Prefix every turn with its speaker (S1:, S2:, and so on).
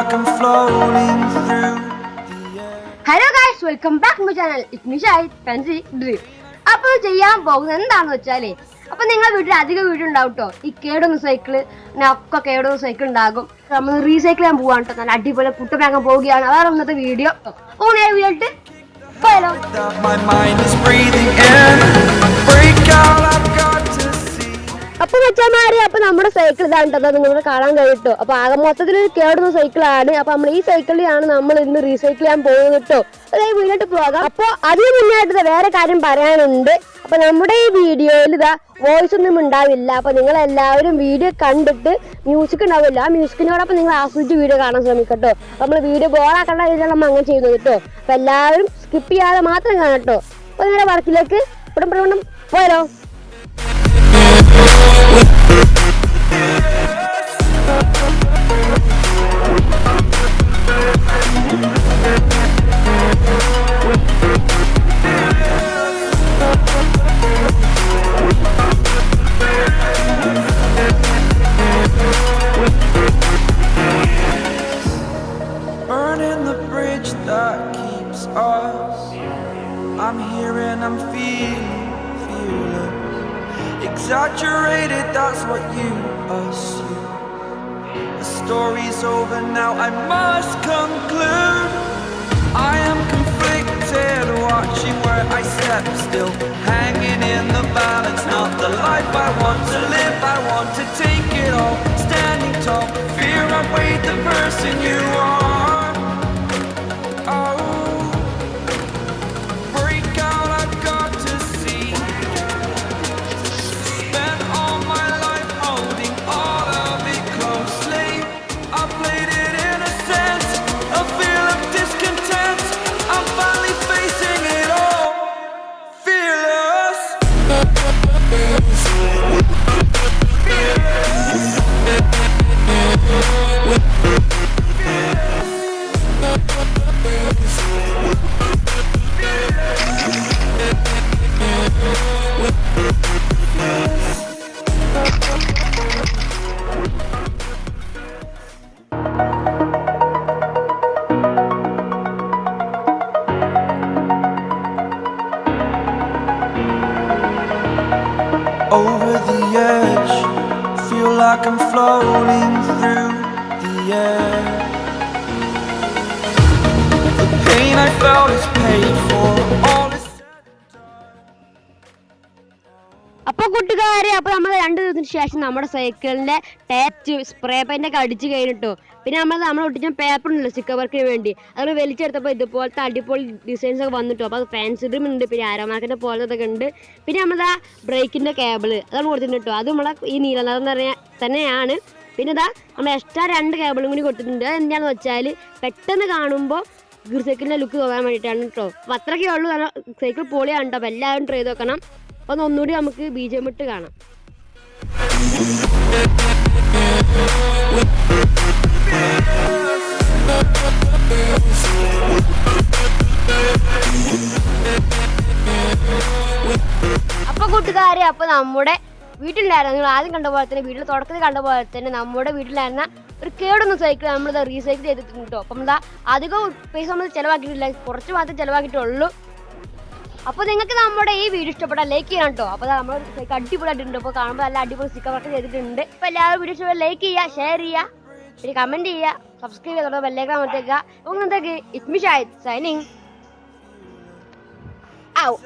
S1: like I'm floating through.
S2: Hello guys, welcome back to my channel. It's me Shai, Fancy Dream. അപ്പോൾ ചെയ്യാൻ പോകുന്നത് എന്താണെന്ന് വെച്ചാലേ, അപ്പോൾ നിങ്ങളുടെ വീട്ടിൽ അധികം വീഡിയോ ഉണ്ടാവും കേട്ടോ. ഈ കേടുന്ന സൈക്കിള്, ഒക്കെ കേടുന്ന സൈക്കിൾ ഉണ്ടാകും. നമ്മൾ റീസൈക്കിൾ ചെയ്യാൻ പോവാണ് കേട്ടോ. നല്ല അടിപൊളി കുട്ടനാക്കാൻ പോവുകയാണ്. അതാണ് ഇന്നത്തെ വീഡിയോ. അപ്പോൾ നേരെ വീഡിയോട്ട് പോയാലോ. അപ്പൊ വെച്ചാൽ അപ്പൊ നമ്മുടെ സൈക്കിൾ ഇതാണ്ടത് നിങ്ങൾക്ക് കാണാൻ കഴിയും. അപ്പൊ ആകെ മൊത്തത്തിൽ കേടുന്ന സൈക്കിളാണ്. അപ്പൊ നമ്മൾ ഈ സൈക്കിളിലാണ് നമ്മൾ ഇന്ന് റീസൈക്കിൾ ചെയ്യാൻ പോകുന്നത് കേട്ടോ. അതായത് വീട്ടിലോട്ട് പോകാം. അപ്പൊ അതിന് മുന്നായിട്ട് വേറെ കാര്യം പറയാനുണ്ട്. അപ്പൊ നമ്മുടെ ഈ വീഡിയോയിൽ ഇതാ വോയിസ് ഒന്നും ഉണ്ടാവില്ല. അപ്പൊ നിങ്ങൾ എല്ലാവരും വീഡിയോ കണ്ടിട്ട് മ്യൂസിക് ഉണ്ടാവില്ല. ആ മ്യൂസിക്കിനോടൊപ്പം നിങ്ങൾ ആസ്വദിച്ച് വീഡിയോ കാണാൻ ശ്രമിക്കട്ടോ. നമ്മൾ വീഡിയോ ബോറാക്കേണ്ട രീതിയിലാണ് നമ്മൾ അങ്ങനെ ചെയ്യുന്നത് കേട്ടോ. അപ്പൊ എല്ലാവരും സ്കിപ്പ് ചെയ്യാതെ മാത്രം കാണട്ടോ. അപ്പൊ നിങ്ങളുടെ വർക്കിലേക്ക് പെട്ടെന്ന് പോയാലോ.
S1: Burning the bridge that keeps us. I'm here and I'm fearless. Exaggerated, that's what you assume. The story's over now, I must conclude. I am conflicted, watching where I step still, hanging in the balance. Not the life I want to live, I want to take it all. Standing tall, fear I weighed the person you are. Over the edge, feel like I'm floating through the air. The pain I felt is paid for, all is said and done.
S2: അപ്പൊ കൂട്ടുകാരെ, അപ്പൊ നമ്മൾ 2 ദിവസത്തിന് ശേഷം നമ്മുടെ സൈക്കിളിന്റെ tap spray paint ഒക്കെ അടിച്ചു കഴിഞ്ഞിട്ടോ. പിന്നെ നമ്മൾ ഒട്ടിച്ച പേപ്പർ ഉണ്ടല്ലോ സ്റ്റിക്കർ വർക്കിന് വേണ്ടി, അത് വലിച്ചെടുത്തപ്പോൾ ഇതുപോലത്തെ അടിപൊളി ഡിസൈൻസ് ഒക്കെ വന്നിട്ടോ. അപ്പോൾ അത് ഫാൻസി ഡ്രീം ഉണ്ട്, പിന്നെ ആരോമാർക്കിന്റെ പോലത്തെ ഉണ്ട്. പിന്നെ നമ്മളാ ബ്രേക്കിന്റെ കേബിള് അതാണ് കൊടുത്തിട്ടുണ്ട് കേട്ടോ. അത് നമ്മളെ ഈ നീല നിറം തന്നെയാണ്. പിന്നെ ഇതാ നമ്മൾ എക്സ്ട്രാ 2 കേബിളും കൂടി കൊടുത്തിട്ടുണ്ട്. അത് എന്താണെന്ന് വെച്ചാൽ പെട്ടെന്ന് കാണുമ്പോൾ സൈക്കിളിന്റെ ലുക്ക് തോന്നാൻ വേണ്ടിയിട്ടാണ് കേട്ടോ. അപ്പോൾ അത്രയ്ക്കേ ഉള്ളൂ. സൈക്കിൾ പൊളിയാണ് കേട്ടോ. അപ്പോൾ എല്ലാവരും ട്രൈ ചെയ്ത് നോക്കണം. അപ്പോൾ ഒന്നുകൂടി നമുക്ക് BGM ഇട്ട് കാണാം. അപ്പൊ കൂട്ടുകാരെ, അപ്പൊ നമ്മുടെ വീട്ടിലായിരുന്നു, നിങ്ങൾ ആദ്യം കണ്ട പോലെ തന്നെ, വീട്ടിൽ തുടക്കത്തിൽ കണ്ട പോലെ തന്നെ നമ്മുടെ വീട്ടിലായിരുന്ന ഒരു കേടൊന്നും സൈക്കിൾ നമ്മളിത് റീസൈക്കിൾ ചെയ്തിട്ടുണ്ട് കേട്ടോ. അപ്പം എന്താ അധികം പൈസ നമ്മൾ ചിലവാക്കിയിട്ടില്ല, കുറച്ച് മാത്രമേ ചിലവാക്കിയിട്ടുള്ളൂ. അപ്പോൾ നിങ്ങൾക്ക് നമ്മുടെ ഈ വീഡിയോ ഇഷ്ടപ്പെട്ടാൽ ലൈക്ക് ചെയ്യണം കേട്ടോ. അപ്പോൾ നമ്മൾ സൈക്കിൾ അടിപൊളിയായിട്ടുണ്ട്. അപ്പോൾ കാണുമ്പോൾ നല്ല അടിപൊളി സ്റ്റിക്കർ വർക്ക് ചെയ്തിട്ടുണ്ട്. അപ്പോൾ എല്ലാവരും വീഡിയോ ഇഷ്ടപ്പെട്ടാൽ ലൈക്ക് ചെയ്യുക, ഷെയർ ചെയ്യുക, പിന്നെ കമന്റ് ചെയ്യുക, സബ്സ്ക്രൈബ് ചെയ്തോളൂ, ബെല്ലൈക്കൺ അമർത്തുക. അപ്പോൾ എന്തൊക്കെ it's me Shahid signing out.